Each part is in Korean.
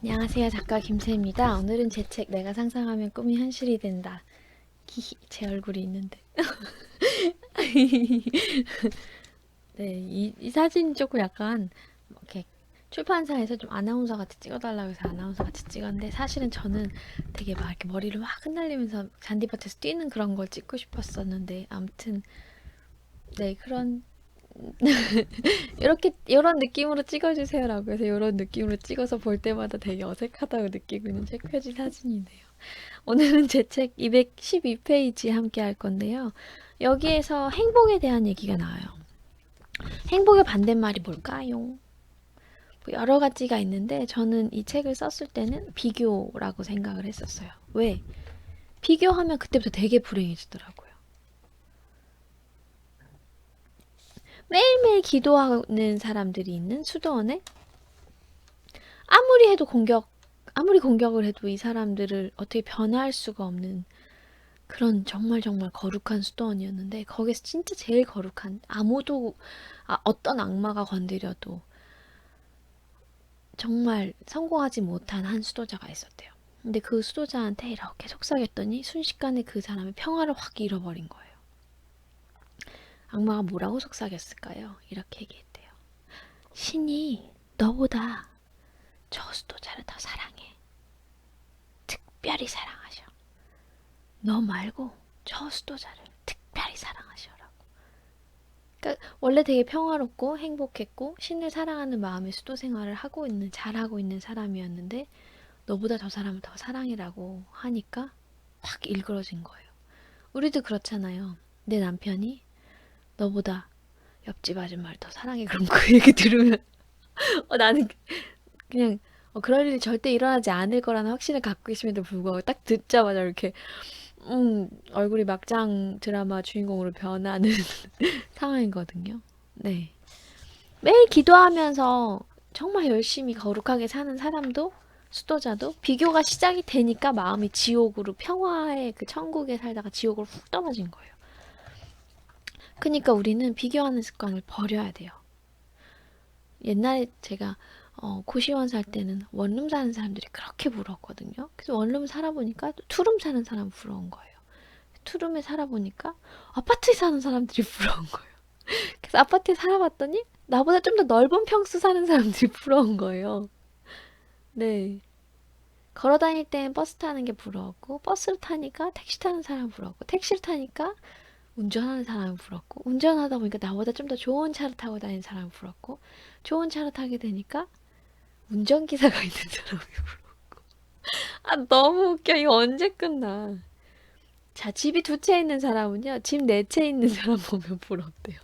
안녕하세요. 작가 김세입니다. 오늘은 제 책 내가 상상하면 꿈이 현실이 된다. 히히, 제 얼굴이 있는데. 네, 이 사진이 조금 약간 이렇게 출판사에서 좀 아나운서 같이 찍어달라고 해서 아나운서 같이 찍었는데 사실은 저는 되게 막 이렇게 머리를 막 흩날리면서 잔디밭에서 뛰는 그런 걸 찍고 싶었었는데 아무튼 네, 그런 이렇게 이런 느낌으로 찍어주세요라고 해서 이런 느낌으로 찍어서 볼 때마다 되게 어색하다고 느끼고 있는 책표지 사진이네요. 오늘은 제 책 212페이지 함께 할 건데요. 여기에서 행복에 대한 얘기가 나와요. 행복의 반대말이 뭘까요? 뭐 여러 가지가 있는데 저는 이 책을 썼을 때는 비교라고 생각을 했었어요. 왜? 비교하면 그때부터 되게 불행해지더라고요. 매일매일 기도하는 사람들이 있는 수도원에 아무리 해도 아무리 공격을 해도 이 사람들을 어떻게 변화할 수가 없는 그런 정말 정말 거룩한 수도원이었는데 거기서 진짜 제일 거룩한 아무도 어떤 악마가 건드려도 정말 성공하지 못한 한 수도자가 있었대요. 근데 그 수도자한테 이렇게 속삭였더니 순식간에 그 사람의 평화를 확 잃어버린 거예요. 악마가 뭐라고 속삭였을까요? 이렇게 얘기했대요. 신이 너보다 저 수도자를 더 사랑해. 특별히 사랑하셔. 너 말고 저 수도자를 특별히 사랑하셔라고. 그러니까 원래 되게 평화롭고 행복했고 신을 사랑하는 마음의 수도 생활을 하고 있는 잘하고 있는 사람이었는데 너보다 저 사람을 더 사랑이라고 하니까 확 일그러진 거예요. 우리도 그렇잖아요. 내 남편이 너보다 옆집 아줌마를 더 사랑해 그럼 그 얘기 들으면 나는 그냥 그럴 일이 절대 일어나지 않을 거라는 확신을 갖고 있음에도 불구하고 딱 듣자마자 이렇게 얼굴이 막장 드라마 주인공으로 변하는 상황이거든요. 네. 매일 기도하면서 정말 열심히 거룩하게 사는 사람도 수도자도 비교가 시작이 되니까 마음이 지옥으로 평화의 그 천국에 살다가 지옥으로 훅 떨어진 거예요. 그러니까 우리는 비교하는 습관을 버려야 돼요. 옛날에 제가 고시원 살 때는 원룸 사는 사람들이 그렇게 부러웠거든요. 그래서 원룸 살아보니까 투룸 사는 사람 부러운 거예요. 투룸에 살아보니까 아파트에 사는 사람들이 부러운 거예요. 그래서 아파트에 살아봤더니 나보다 좀 더 넓은 평수 사는 사람들이 부러운 거예요. 네. 걸어 다닐 땐 버스 타는 게 부러웠고, 버스를 타니까 택시 타는 사람 부러웠고, 택시를 타니까 운전하는 사람이 부럽고, 운전하다 보니까 나보다 좀 더 좋은 차를 타고 다니는 사람이 부럽고, 좋은 차를 타게 되니까 운전기사가 있는 사람이 부러워. 너무 웃겨. 이거 언제 끝나? 자, 집이 두 채 있는 사람은요, 집 네 채 있는 사람 보면 부럽대요.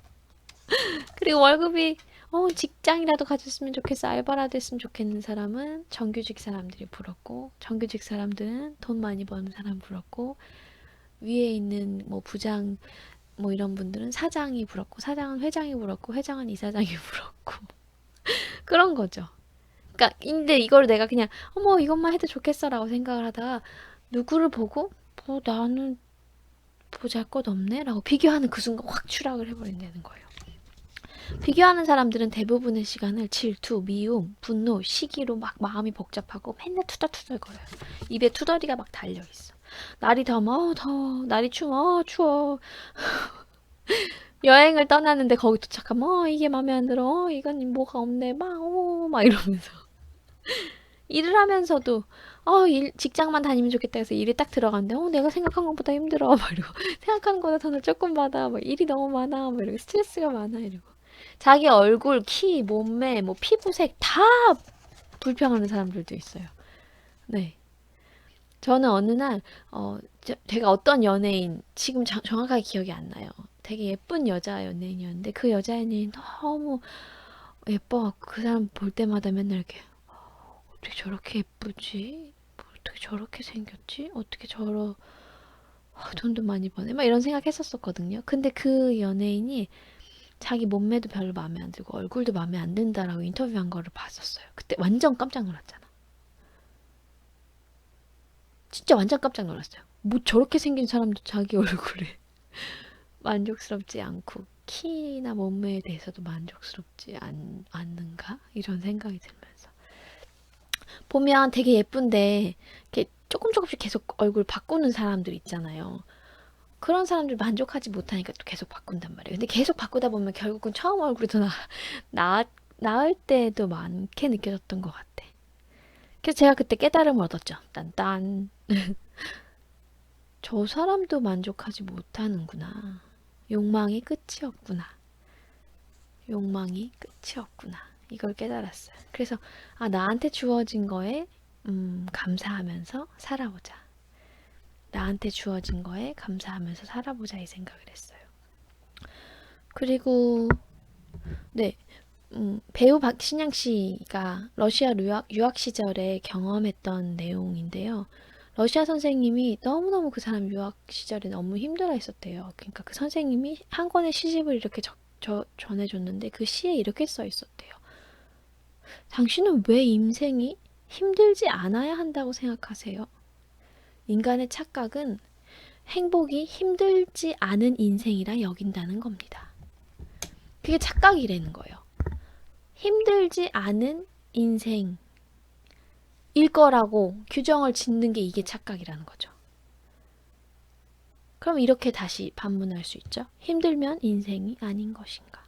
그리고 월급이 직장이라도 가졌으면 좋겠어. 알바라도 했으면 좋겠는 사람은 정규직 사람들이 부럽고, 정규직 사람들은 돈 많이 버는 사람 부럽고, 위에 있는 뭐 부장 뭐 이런 분들은 사장이 부럽고, 사장은 회장이 부럽고, 회장은 이사장이 부럽고. 그런 거죠. 그러니까 근데 이걸 내가 그냥 어머 이것만 해도 좋겠어라고 생각을 하다가 누구를 보고 나는 보잘것없네라고 비교하는 그 순간 확 추락을 해버린다는 거예요. 비교하는 사람들은 대부분의 시간을 질투, 미움, 분노, 시기로 막 마음이 복잡하고 맨날 투덜투덜거려요. 입에 투덜이가 막 달려있어. 날이 더워, 더워. 날이 추워, 추워. 여행을 떠나는데 거기 도착하면 이게 마음에 안 들어. 이건 뭐가 없네. 막 이러면서. 일을 하면서도 직장만 다니면 좋겠다 해서 일이 딱 들어갔는데 내가 생각한 것보다 힘들어. 막 이러고 생각하는 것보다 돈을 조금 받아. 막 일이 너무 많아. 막 이러고 스트레스가 많아. 이러고. 자기 얼굴, 키, 몸매, 뭐 피부색 다 불평하는 사람들도 있어요. 네. 저는 어느 날 제가 어떤 연예인 지금 정확하게 기억이 안 나요. 되게 예쁜 여자 연예인이었는데 그 여자 연예인 너무 예뻐. 그 사람 볼 때마다 맨날 이렇게 어떻게 저렇게 예쁘지? 어떻게 저렇게 생겼지? 어떻게 돈도 많이 버네? 막 이런 생각했었거든요. 근데 그 연예인이 자기 몸매도 별로 마음에 안 들고 얼굴도 마음에 안 든다라고 인터뷰한 거를 봤었어요. 그때 완전 깜짝 놀랐잖아. 진짜 완전 깜짝 놀랐어요. 뭐 저렇게 생긴 사람도 자기 얼굴에 만족스럽지 않고 키나 몸매에 대해서도 만족스럽지 않는가? 이런 생각이 들면서 보면 되게 예쁜데 이렇게 조금 조금씩 계속 얼굴 바꾸는 사람들 있잖아요. 그런 사람들 만족하지 못하니까 또 계속 바꾼단 말이에요. 근데 계속 바꾸다 보면 결국은 처음 얼굴이 더 나, 나을 때도 많게 느껴졌던 것 같아. 그래서 제가 그때 깨달음을 얻었죠. 딴딴. 저 사람도 만족하지 못하는구나. 욕망이 끝이 없구나. 욕망이 끝이 없구나. 이걸 깨달았어요. 그래서 나한테 주어진 거에 감사하면서 살아보자. 나한테 주어진 거에 감사하면서 살아보자 이 생각을 했어요. 그리고 네, 배우 박신양 씨가 러시아 유학 시절에 경험했던 내용인데요. 러시아 선생님이 너무너무 그 사람 유학 시절에 너무 힘들어 했었대요. 그러니까 그 선생님이 한 권의 시집을 이렇게 전해줬는데 그 시에 이렇게 써 있었대요. 당신은 왜 인생이 힘들지 않아야 한다고 생각하세요? 인간의 착각은 행복이 힘들지 않은 인생이라 여긴다는 겁니다. 그게 착각이라는 거예요. 힘들지 않은 인생일 거라고 규정을 짓는 게 이게 착각이라는 거죠. 그럼 이렇게 다시 반문할 수 있죠. 힘들면 인생이 아닌 것인가.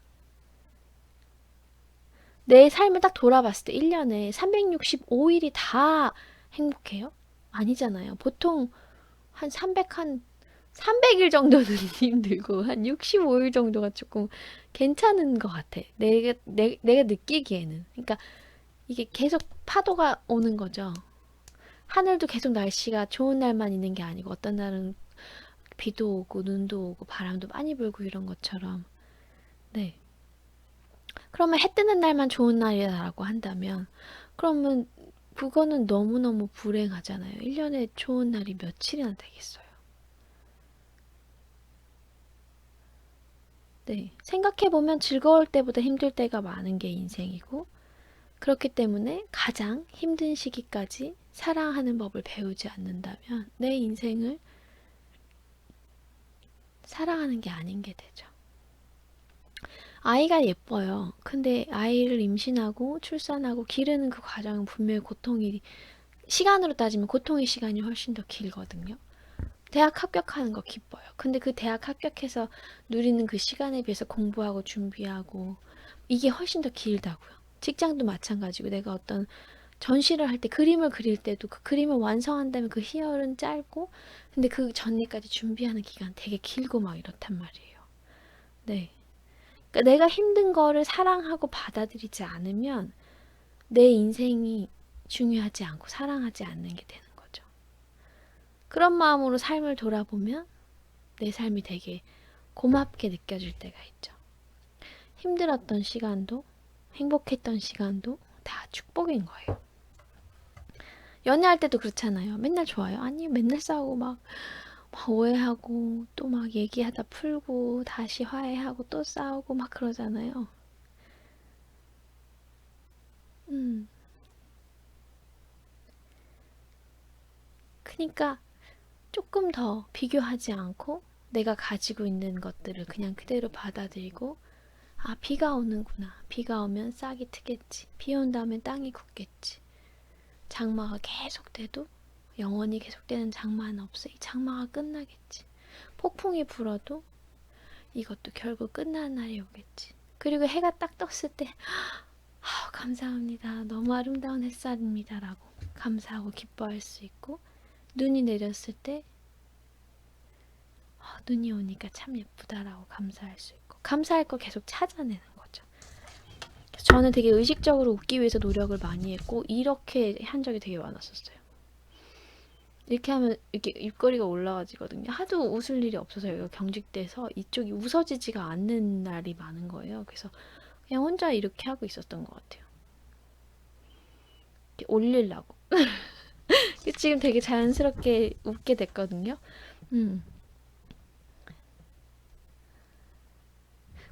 내 삶을 딱 돌아봤을 때 1년에 365일이 다 행복해요? 아니잖아요. 보통 한 300일 정도는 힘들고 한 65일 정도가 조금 괜찮은 것 같아. 내가 느끼기에는. 그러니까 이게 계속 파도가 오는 거죠. 하늘도 계속 날씨가 좋은 날만 있는 게 아니고 어떤 날은 비도 오고 눈도 오고 바람도 많이 불고 이런 것처럼. 네. 그러면 해 뜨는 날만 좋은 날이라고 한다면 그러면 그거는 너무너무 불행하잖아요. 1년에 좋은 날이 며칠이나 되겠어요. 네. 생각해보면 즐거울 때보다 힘들 때가 많은 게 인생이고, 그렇기 때문에 가장 힘든 시기까지 사랑하는 법을 배우지 않는다면 내 인생을 사랑하는 게 아닌 게 되죠. 아이가 예뻐요. 근데 아이를 임신하고 출산하고 기르는 그 과정은 분명히 시간으로 따지면 고통의 시간이 훨씬 더 길거든요. 대학 합격하는 거 기뻐요. 근데 그 대학 합격해서 누리는 그 시간에 비해서 공부하고 준비하고 이게 훨씬 더 길다고요. 직장도 마찬가지고 내가 어떤 전시를 할 때 그림을 그릴 때도 그 그림을 완성한다면 그 희열은 짧고 근데 그 전에까지 준비하는 기간 되게 길고 막 이렇단 말이에요. 네. 그러니까 내가 힘든 거를 사랑하고 받아들이지 않으면 내 인생이 중요하지 않고 사랑하지 않는 게 되는 거죠. 그런 마음으로 삶을 돌아보면 내 삶이 되게 고맙게 느껴질 때가 있죠. 힘들었던 시간도 행복했던 시간도 다 축복인 거예요. 연애할 때도 그렇잖아요. 맨날 좋아요. 아니 맨날 싸우고 막 오해하고 또 막 얘기하다 풀고 다시 화해하고 또 싸우고 막 그러잖아요. 그러니까 조금 더 비교하지 않고 내가 가지고 있는 것들을 그냥 그대로 받아들이고 비가 오는구나. 비가 오면 싹이 트겠지. 비 온 다음에 땅이 굳겠지. 장마가 계속돼도 영원히 계속되는 장마는 없어. 이 장마가 끝나겠지. 폭풍이 불어도 이것도 결국 끝나는 날이 오겠지. 그리고 해가 딱 떴을 때 감사합니다. 너무 아름다운 햇살입니다. 라고 감사하고 기뻐할 수 있고 눈이 내렸을 때 눈이 오니까 참 예쁘다라고 감사할 수 있고 감사할 거 계속 찾아내는 거죠. 저는 되게 의식적으로 웃기 위해서 노력을 많이 했고 이렇게 한 적이 되게 많았었어요. 이렇게 하면 이렇게 입꼬리가 올라가지거든요. 하도 웃을 일이 없어서 여기가 경직돼서 이쪽이 웃어지지가 않는 날이 많은 거예요. 그래서 그냥 혼자 이렇게 하고 있었던 것 같아요. 이렇게 올리려고. 지금 되게 자연스럽게 웃게 됐거든요.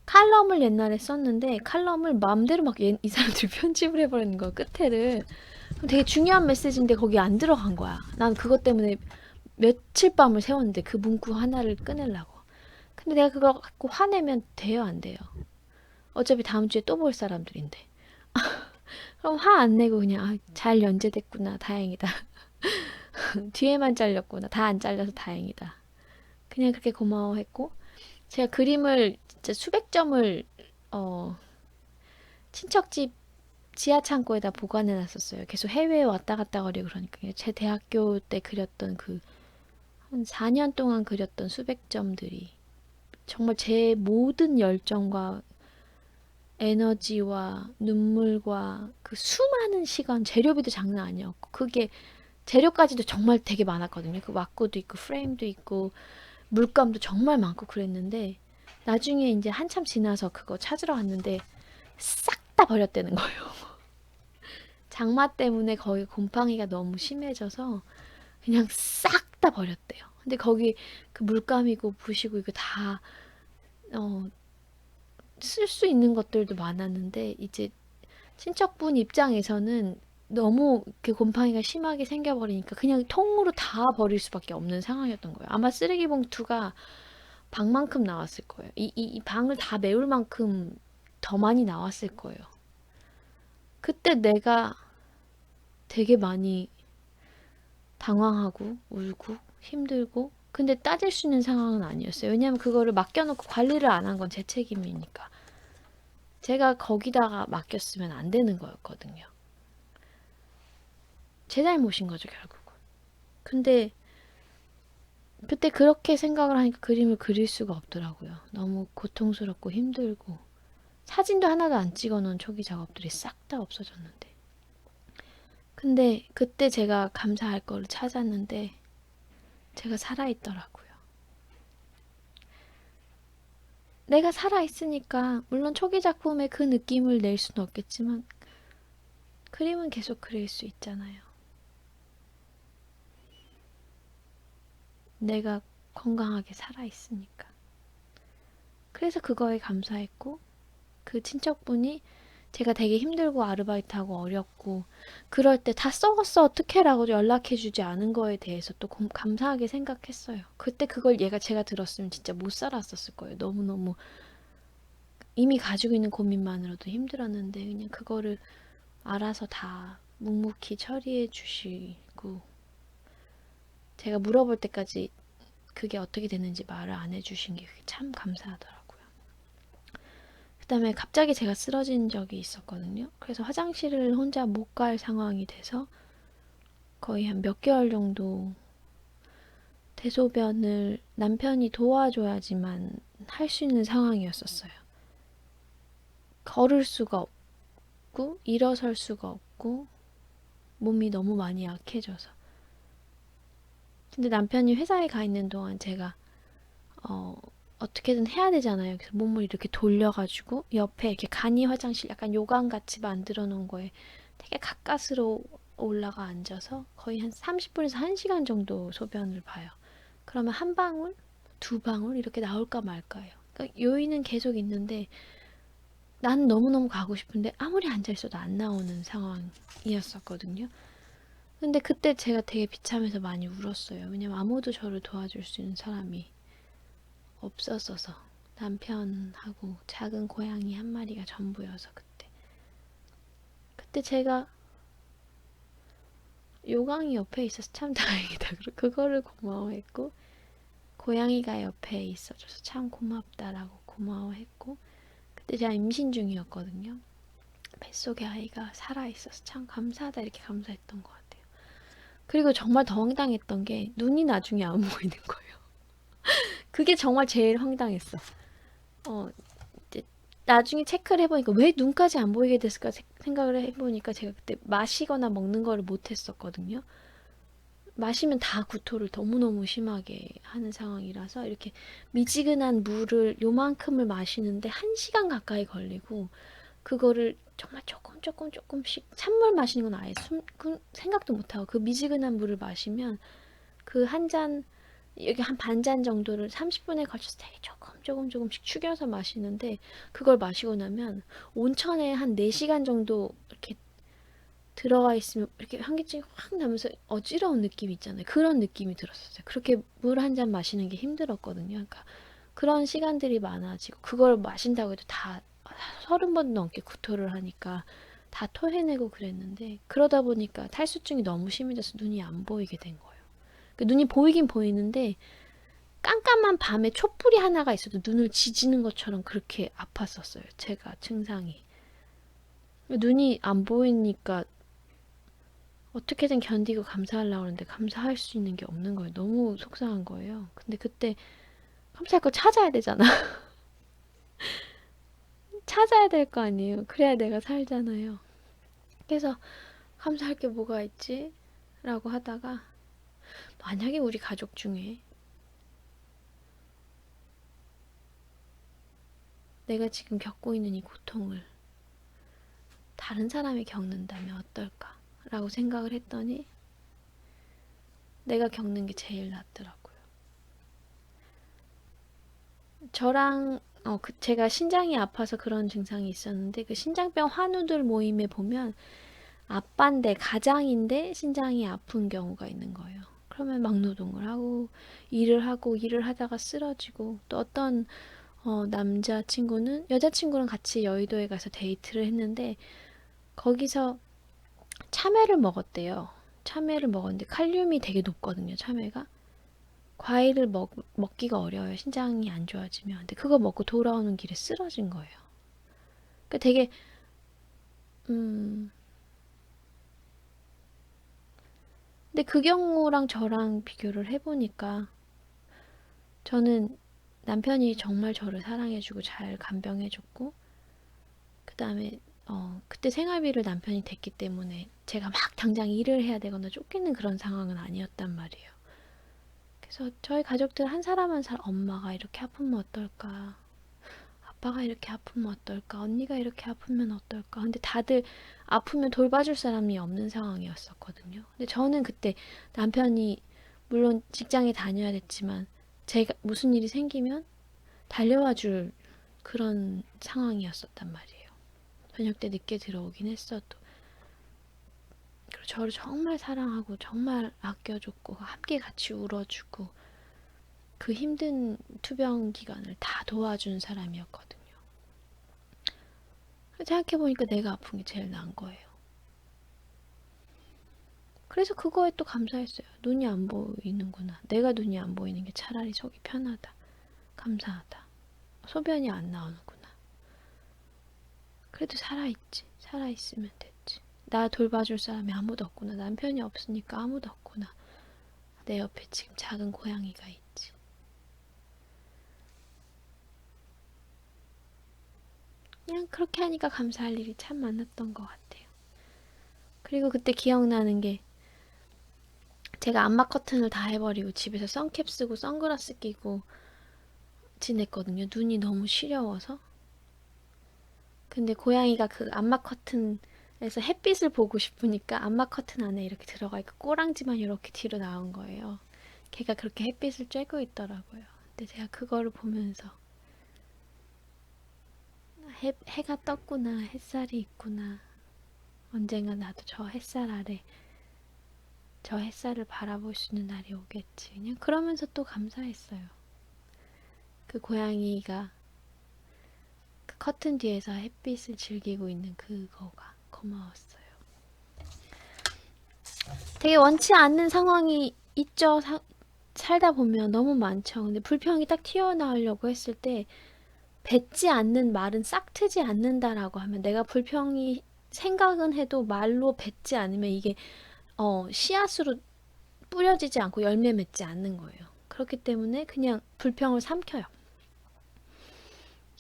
칼럼을 옛날에 썼는데 칼럼을 마음대로 막 이 사람들이 편집을 해버리는 거야. 끝에를. 되게 중요한 메시지인데 거기 안 들어간 거야. 난 그것 때문에 며칠 밤을 새웠는데 그 문구 하나를 꺼내려고. 근데 내가 그거 갖고 화내면 돼요, 안 돼요? 어차피 다음 주에 또 볼 사람들인데. 그럼 화 안 내고 그냥 잘 연재됐구나. 다행이다. 뒤에만 잘렸구나. 다 안 잘려서 다행이다. 그냥 그렇게 고마워했고 제가 그림을 진짜 수백 점을 어, 친척집 지하 창고에다 보관해 놨었어요. 계속 해외에 왔다 갔다 거리고 그러니까 제 대학교 때 그렸던 그 한 4년 동안 그렸던 수백 점들이 정말 제 모든 열정과 에너지와 눈물과 그 수많은 시간, 재료비도 장난 아니었고 그게 재료까지도 정말 되게 많았거든요. 그 왁구도 있고 프레임도 있고 물감도 정말 많고 그랬는데 나중에 이제 한참 지나서 그거 찾으러 갔는데 싹 다 버렸다는 거예요. 장마 때문에 거기 곰팡이가 너무 심해져서 그냥 싹 다 버렸대요. 근데 거기 그 물감이고 붓이고 이거 다 쓸 수 있는 것들도 많았는데 이제 친척분 입장에서는 너무 그 곰팡이가 심하게 생겨버리니까 그냥 통으로 다 버릴 수밖에 없는 상황이었던 거예요. 아마 쓰레기 봉투가 방만큼 나왔을 거예요. 이 방을 다 메울 만큼 더 많이 나왔을 거예요. 그때 내가 되게 많이 당황하고 울고 힘들고 근데 따질 수 있는 상황은 아니었어요. 왜냐하면 그거를 맡겨놓고 관리를 안 한 건 제 책임이니까. 제가 거기다가 맡겼으면 안 되는 거였거든요. 제 잘못인 거죠, 결국은. 근데 그때 그렇게 생각을 하니까 그림을 그릴 수가 없더라고요. 너무 고통스럽고 힘들고. 사진도 하나도 안 찍어 놓은 초기 작업들이 싹 다 없어졌는데. 근데 그때 제가 감사할 거를 찾았는데 제가 살아있더라고요. 내가 살아있으니까 물론 초기 작품의 그 느낌을 낼 수는 없겠지만 그림은 계속 그릴 수 있잖아요. 내가 건강하게 살아있으니까. 그래서 그거에 감사했고 그 친척분이 제가 되게 힘들고 아르바이트하고 어렵고 그럴 때 다 썩었어 어떡해 라고 연락해주지 않은 거에 대해서 또 감사하게 생각했어요. 그때 그걸 제가 들었으면 진짜 못 살았었을 거예요. 너무너무 이미 가지고 있는 고민만으로도 힘들었는데 그냥 그거를 알아서 다 묵묵히 처리해 주시고 제가 물어볼 때까지 그게 어떻게 됐는지 말을 안 해주신 게 참 감사하더라고요. 그 다음에 갑자기 제가 쓰러진 적이 있었거든요. 그래서 화장실을 혼자 못 갈 상황이 돼서 거의 한 몇 개월 정도 대소변을 남편이 도와줘야지만 할 수 있는 상황이었었어요. 걸을 수가 없고 일어설 수가 없고 몸이 너무 많이 약해져서 근데 남편이 회사에 가 있는 동안 제가 어떻게든 해야 되잖아요. 그래서 몸을 이렇게 돌려가지고 옆에 이렇게 간이 화장실 약간 요강같이 만들어 놓은 거에 되게 가까스로 올라가 앉아서 거의 한 30분에서 1시간 정도 소변을 봐요. 그러면 한 방울, 두 방울 이렇게 나올까 말까요. 그러니까 요인은 계속 있는데 난 너무너무 가고 싶은데 아무리 앉아있어도 안 나오는 상황이었었거든요. 근데 그때 제가 되게 비참해서 많이 울었어요. 왜냐면 아무도 저를 도와줄 수 있는 사람이 없었어서 남편하고 작은 고양이 한 마리가 전부여서 그때 제가 요강이 옆에 있어서 참 다행이다. 그거를 고마워했고 고양이가 옆에 있어줘서 참 고맙다라고 고마워했고 그때 제가 임신 중이었거든요. 뱃속에 아이가 살아있어서 참 감사하다 이렇게 감사했던 것 같아요. 그리고 정말 더 황당했던 게 눈이 나중에 안 보이는 거예요. 그게 정말 제일 황당했어. 이제 나중에 체크를 해보니까 왜 눈까지 안 보이게 됐을까 생각을 해보니까 제가 그때 마시거나 먹는 거를 못했었거든요. 마시면 다 구토를 너무너무 심하게 하는 상황이라서 이렇게 미지근한 물을 요만큼을 마시는데 1시간 가까이 걸리고 그거를 정말 조금씩 찬물 마시는 건 아예 생각도 못하고 그 미지근한 물을 마시면 그 한 잔 여기 한 반 잔 정도를 30분에 걸쳐서 되게 조금씩 축여서 마시는데 그걸 마시고 나면 온천에 한 4시간 정도 이렇게 들어가 있으면 이렇게 현기증이 확 나면서 어지러운 느낌 있잖아요. 그런 느낌이 들었었어요. 그렇게 물 한 잔 마시는 게 힘들었거든요. 그러니까 그런 시간들이 많아지고 그걸 마신다고 해도 다 30번 넘게 구토를 하니까 다 토해내고 그랬는데 그러다 보니까 탈수증이 너무 심해져서 눈이 안 보이게 된 거예요. 그 눈이 보이긴 보이는데 깜깜한 밤에 촛불이 하나가 있어도 눈을 지지는 것처럼 그렇게 아팠었어요. 제가 증상이. 눈이 안 보이니까 어떻게든 견디고 감사하려고 하는데 감사할 수 있는 게 없는 거예요. 너무 속상한 거예요. 근데 그때 감사할 거 찾아야 되잖아. 찾아야 될 거 아니에요. 그래야 내가 살잖아요. 그래서 감사할 게 뭐가 있지? 라고 하다가 만약에 우리 가족 중에 내가 지금 겪고 있는 이 고통을 다른 사람이 겪는다면 어떨까? 라고 생각을 했더니 내가 겪는 게 제일 낫더라고요. 저랑 제가 신장이 아파서 그런 증상이 있었는데 그 신장병 환우들 모임에 보면 아빠인데 가장인데 신장이 아픈 경우가 있는 거예요. 그러면 막노동을 하고 일을 하다가 쓰러지고 또 어떤 남자친구는 여자친구랑 같이 여의도에 가서 데이트를 했는데 거기서 참외를 먹었대요. 참외를 먹었는데 칼륨이 되게 높거든요, 참외가. 과일을 먹기가 어려워요. 신장이 안 좋아지면. 근데 그거 먹고 돌아오는 길에 쓰러진 거예요. 그러니까 되게 근데 그 경우랑 저랑 비교를 해보니까 저는 남편이 정말 저를 사랑해주고 잘 간병해줬고 그 다음에 그때 생활비를 남편이 댔기 때문에 제가 막 당장 일을 해야 되거나 쫓기는 그런 상황은 아니었단 말이에요. 그래서 저희 가족들 한 사람 한 사람 엄마가 이렇게 아프면 어떨까? 아빠가 이렇게 아프면 어떨까? 언니가 이렇게 아프면 어떨까? 근데 다들 아프면 돌봐줄 사람이 없는 상황이었었거든요. 근데 저는 그때 남편이 물론 직장에 다녀야 됐지만 제가 무슨 일이 생기면 달려와 줄 그런 상황이었었단 말이에요. 저녁 때 늦게 들어오긴 했어도. 그리고 저를 정말 사랑하고 정말 아껴줬고 함께 같이 울어주고 그 힘든 투병 기간을 다 도와준 사람이었거든요. 생각해보니까 내가 아픈 게 제일 나은 거예요. 그래서 그거에 또 감사했어요. 눈이 안 보이는구나. 내가 눈이 안 보이는 게 차라리 속이 편하다. 감사하다. 소변이 안 나오는구나. 그래도 살아있지. 살아있으면 됐지. 나 돌봐줄 사람이 아무도 없구나. 남편이 없으니까 아무도 없구나. 내 옆에 지금 작은 고양이가 있지. 그냥 그렇게 하니까 감사할 일이 참 많았던 것 같아요. 그리고 그때 기억나는 게 제가 암막 커튼을 다 해버리고 집에서 선캡 쓰고 선글라스 끼고 지냈거든요. 눈이 너무 시려워서. 근데 고양이가 그 암막 커튼에서 햇빛을 보고 싶으니까 암막 커튼 안에 이렇게 들어가 있고 꼬랑지만 이렇게 뒤로 나온 거예요. 걔가 그렇게 햇빛을 쬐고 있더라고요. 근데 제가 그거를 보면서 해가 떴구나, 햇살이 있구나. 언젠가 나도 저 햇살 아래 저 햇살을 바라볼 수 있는 날이 오겠지. 그냥 그러면서 또 감사했어요. 그 고양이가 그 커튼 뒤에서 햇빛을 즐기고 있는 그거가 고마웠어요. 되게 원치 않는 상황이 있죠. 살다 보면 너무 많죠. 근데 불평이 딱 튀어나오려고 했을 때 뱉지 않는 말은 싹 트지 않는다라고 하면 내가 불평이 생각은 해도 말로 뱉지 않으면 이게 씨앗으로 뿌려지지 않고 열매 맺지 않는 거예요. 그렇기 때문에 그냥 불평을 삼켜요.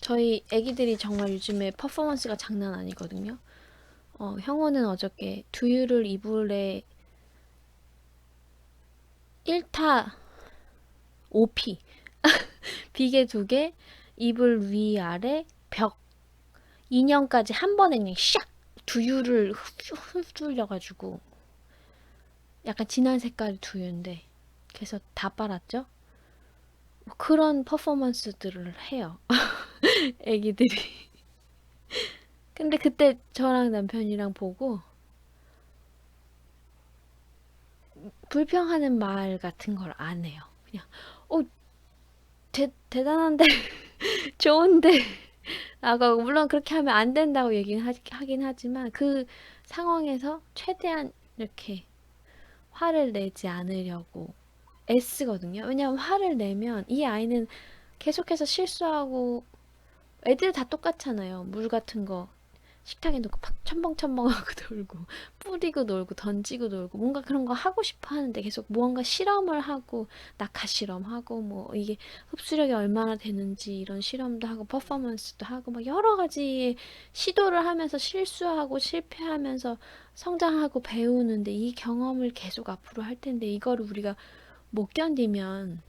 저희 애기들이 정말 요즘에 퍼포먼스가 장난 아니거든요. 형호는 어저께 두유를 이불에 1타 5피 비계 2개 이불 위아래 벽 인형까지 한 번에 그냥 샥 두유를 흡둘려가지고 약간 진한 색깔 두유인데 그래서 다 빨았죠. 그런 퍼포먼스들을 해요. 애기들이. 근데 그때 저랑 남편이랑 보고 불평하는 말 같은 걸 안 해요. 그냥 대단한데 좋은데 물론 그렇게 하면 안 된다고 하긴 하지만 그 상황에서 최대한 이렇게 화를 내지 않으려고 애쓰거든요. 왜냐하면 화를 내면 이 아이는 계속해서 실수하고 애들 다 똑같잖아요. 물 같은 거 식탁에 놓고 막 첨벙첨벙하고 놀고 뿌리고 놀고 던지고 놀고 뭔가 그런 거 하고 싶어 하는데 계속 무언가 실험을 하고 낙하 실험하고 뭐 이게 흡수력이 얼마나 되는지 이런 실험도 하고 퍼포먼스도 하고 막 여러 가지 시도를 하면서 실수하고 실패하면서 성장하고 배우는데 이 경험을 계속 앞으로 할 텐데 이거를 우리가 못 견디면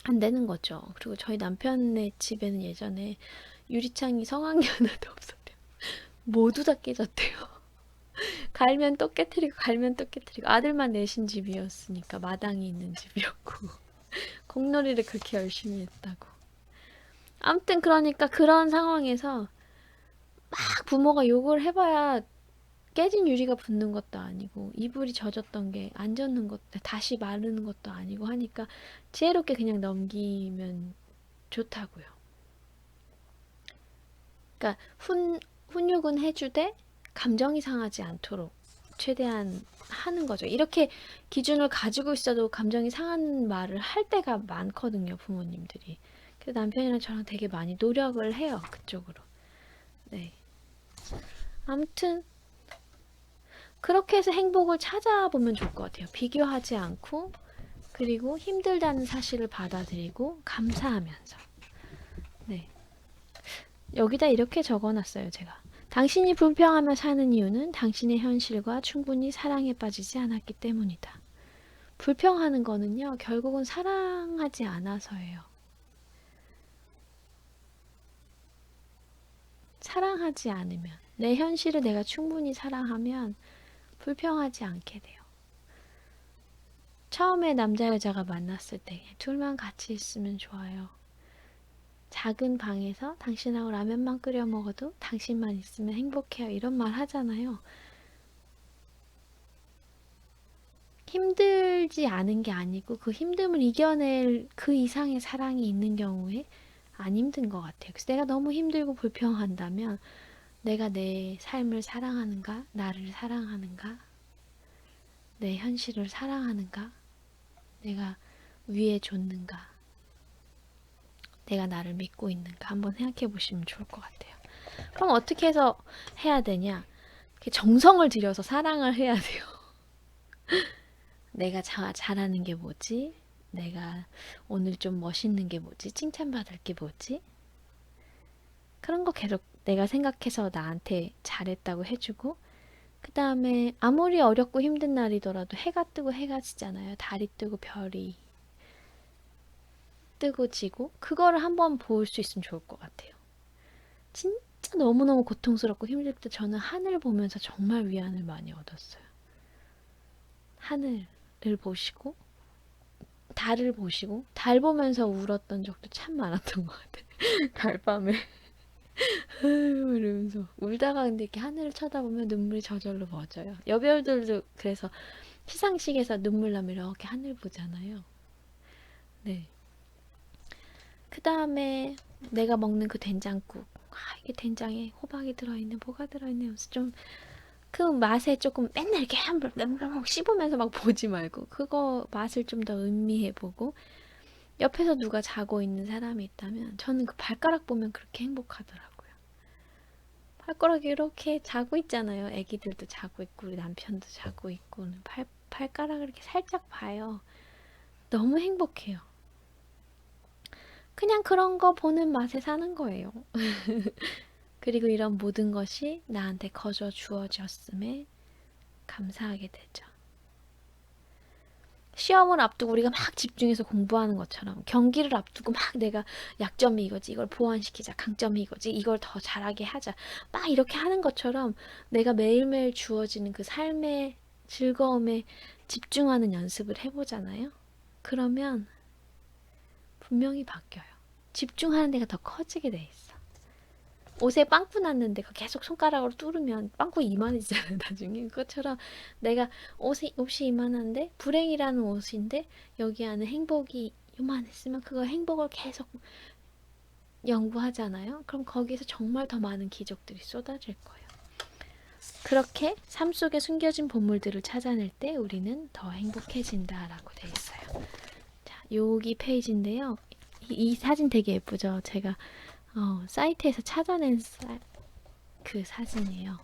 안 되는 거죠. 그리고 저희 남편의 집에는 예전에 유리창이 성황리 하나도 없었대요. 모두 다 깨졌대요. 갈면 또 깨트리고 갈면 또 깨트리고 아들만 내신 집이었으니까 마당이 있는 집이었고 공놀이를 그렇게 열심히 했다고. 아무튼 그러니까 그런 상황에서 막 부모가 욕을 해봐야 깨진 유리가 붙는 것도 아니고 이불이 젖었던 게 안 젖는 것 다시 마르는 것도 아니고 하니까 지혜롭게 그냥 넘기면 좋다고요. 그러니까 훈육은 해주되 감정이 상하지 않도록 최대한 하는 거죠. 이렇게 기준을 가지고 있어도 감정이 상하는 말을 할 때가 많거든요, 부모님들이. 그래서 남편이랑 저랑 되게 많이 노력을 해요, 그쪽으로. 네. 아무튼 그렇게 해서 행복을 찾아보면 좋을 것 같아요. 비교하지 않고 그리고 힘들다는 사실을 받아들이고 감사하면서. 네. 여기다 이렇게 적어놨어요, 제가. 당신이 불평하며 사는 이유는 당신의 현실과 충분히 사랑에 빠지지 않았기 때문이다. 불평하는 거는요, 결국은 사랑하지 않아서예요. 사랑하지 않으면, 내 현실을 내가 충분히 사랑하면 불평하지 않게 돼요. 처음에 남자 여자가 만났을 때 둘만 같이 있으면 좋아요. 작은 방에서 당신하고 라면만 끓여 먹어도 당신만 있으면 행복해요. 이런 말 하잖아요. 힘들지 않은 게 아니고 그 힘듦을 이겨낼 그 이상의 사랑이 있는 경우에 안 힘든 것 같아요. 그래서 내가 너무 힘들고 불평한다면 내가 내 삶을 사랑하는가? 나를 사랑하는가? 내 현실을 사랑하는가? 내가 위에 줬는가? 내가 나를 믿고 있는가? 한번 생각해 보시면 좋을 것 같아요. 그럼 어떻게 해서 해야 되냐? 정성을 들여서 사랑을 해야 돼요. 내가 잘하는 게 뭐지? 내가 오늘 좀 멋있는 게 뭐지? 칭찬받을 게 뭐지? 그런 거 계속 내가 생각해서 나한테 잘했다고 해주고, 그 다음에 아무리 어렵고 힘든 날이더라도 해가 뜨고 해가 지잖아요. 달이 뜨고 별이 뜨고 지고, 그거를 한번 볼 수 있으면 좋을 것 같아요. 진짜 너무너무 고통스럽고 힘들 때 저는 하늘 보면서 정말 위안을 많이 얻었어요. 하늘을 보시고, 달을 보시고, 달 보면서 울었던 적도 참 많았던 것 같아요. 달밤에. 이러면서 울다가 근데 이렇게 하늘을 쳐다보면 눈물이 저절로 멎어요. 여배우들도 그래서 시상식에서 눈물 나면 이렇게 하늘 보잖아요. 네. 그 다음에 내가 먹는 그 된장국. 이게 된장에 호박이 들어있네, 뭐가 들어있네. 하면서 좀 그 맛에 조금 맨날 이렇게 한번 씹으면서 막 보지 말고 그거 맛을 좀 더 음미해보고 옆에서 누가 자고 있는 사람이 있다면 저는 그 발가락 보면 그렇게 행복하더라고요. 발가락이 이렇게 자고 있잖아요. 애기들도 자고 있고 우리 남편도 자고 있고 발가락을 이렇게 살짝 봐요. 너무 행복해요. 그냥 그런 거 보는 맛에 사는 거예요. 그리고 이런 모든 것이 나한테 거저 주어졌음에 감사하게 되죠. 시험을 앞두고 우리가 막 집중해서 공부하는 것처럼 경기를 앞두고 막 내가 약점이 이거지, 이걸 보완시키자, 강점이 이거지, 이걸 더 잘하게 하자, 막 이렇게 하는 것처럼 내가 매일매일 주어지는 그 삶의 즐거움에 집중하는 연습을 해보잖아요. 그러면 분명히 바뀌어요. 집중하는 데가 더 커지게 돼 있어. 옷에 빵꾸 났는데 계속 손가락으로 뚫으면 빵꾸 이만해지잖아요, 나중에. 그것처럼 내가 옷이 이만한데, 불행이라는 옷인데, 여기 안에 행복이 요만했으면 그거 행복을 계속 연구하잖아요. 그럼 거기서 정말 더 많은 기적들이 쏟아질 거예요. 그렇게 삶 속에 숨겨진 보물들을 찾아낼 때 우리는 더 행복해진다라고 돼 있어요. 자, 여기 페이지인데요. 이 사진 되게 예쁘죠? 제가 사이트에서 찾아낸 그 사진이에요.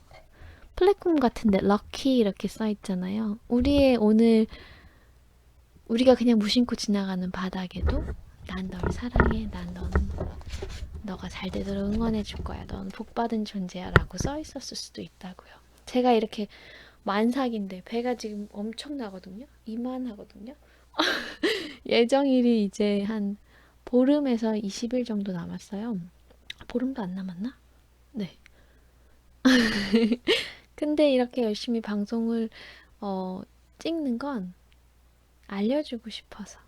플랫폼 같은데 럭키 이렇게 써 있잖아요. 우리가 그냥 무심코 지나가는 바닥에도 난 널 사랑해. 너가 잘 되도록 응원해 줄 거야. 넌 복받은 존재야 라고 써 있었을 수도 있다고요. 제가 이렇게 만삭인데 배가 지금 엄청나거든요. 이만하거든요. 예정일이 이제 한 보름에서 20일 정도 남았어요. 보름도 안 남았나? 네. 근데 이렇게 열심히 방송을 찍는 건 알려주고 싶어서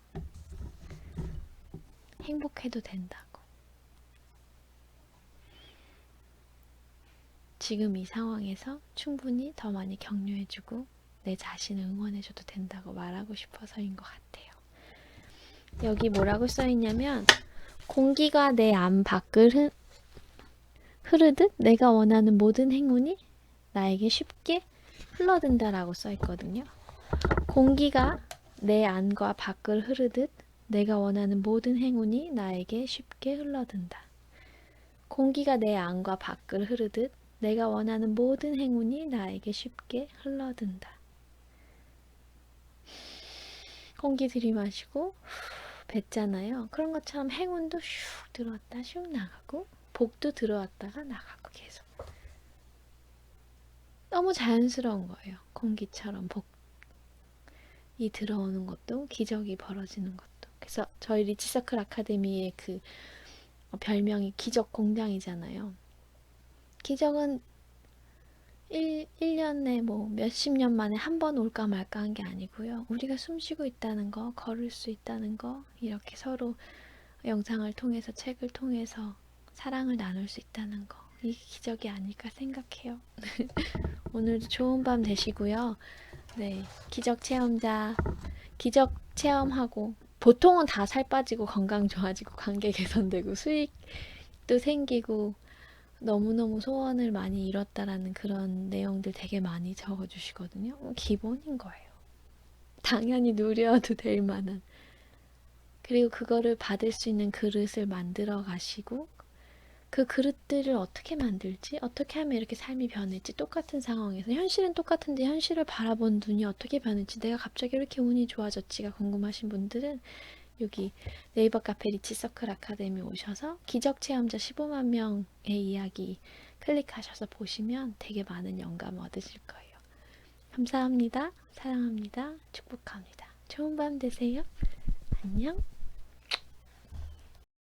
행복해도 된다고. 지금 이 상황에서 충분히 더 많이 격려해주고 내 자신을 응원해줘도 된다고 말하고 싶어서인 것 같아요. 여기 뭐라고 써있냐면 공기가 내 안 밖을 흐르듯 내가 원하는 모든 행운이 나에게 쉽게 흘러든다라고 써있거든요. 공기가 내 안과 밖을 흐르듯 내가 원하는 모든 행운이 나에게 쉽게 흘러든다. 공기가 내 안과 밖을 흐르듯 내가 원하는 모든 행운이 나에게 쉽게 흘러든다. 공기 들이마시고 뱉잖아요. 그런 것처럼 행운도 슉 들어왔다 슉 나가고 복도 들어왔다가 나가고 계속. 너무 자연스러운 거예요. 공기처럼 복이 들어오는 것도 기적이 벌어지는 것도. 그래서 저희 리치서클 아카데미의 그 별명이 기적 공장이잖아요. 기적은 1년에 뭐 몇십 년 만에 한 번 올까 말까 한 게 아니고요. 우리가 숨 쉬고 있다는 거, 걸을 수 있다는 거, 이렇게 서로 영상을 통해서, 책을 통해서 사랑을 나눌 수 있다는 거. 이게 기적이 아닐까 생각해요. 오늘도 좋은 밤 되시고요. 네, 기적 체험하고, 보통은 다 살 빠지고, 건강 좋아지고, 관계 개선되고, 수익도 생기고, 너무너무 소원을 많이 이뤘다라는 그런 내용들 되게 많이 적어주시거든요. 기본인 거예요. 당연히 누려도 될 만한. 그리고 그거를 받을 수 있는 그릇을 만들어 가시고, 그 그릇들을 어떻게 만들지? 어떻게 하면 이렇게 삶이 변할지? 똑같은 상황에서 현실은 똑같은데 현실을 바라본 눈이 어떻게 변할지, 내가 갑자기 이렇게 운이 좋아졌지가 궁금하신 분들은 여기 네이버 카페 리치서클 아카데미 오셔서 기적 체험자 15만 명의 이야기 클릭하셔서 보시면 되게 많은 영감 얻으실 거예요. 감사합니다. 사랑합니다. 축복합니다. 좋은 밤 되세요. 안녕.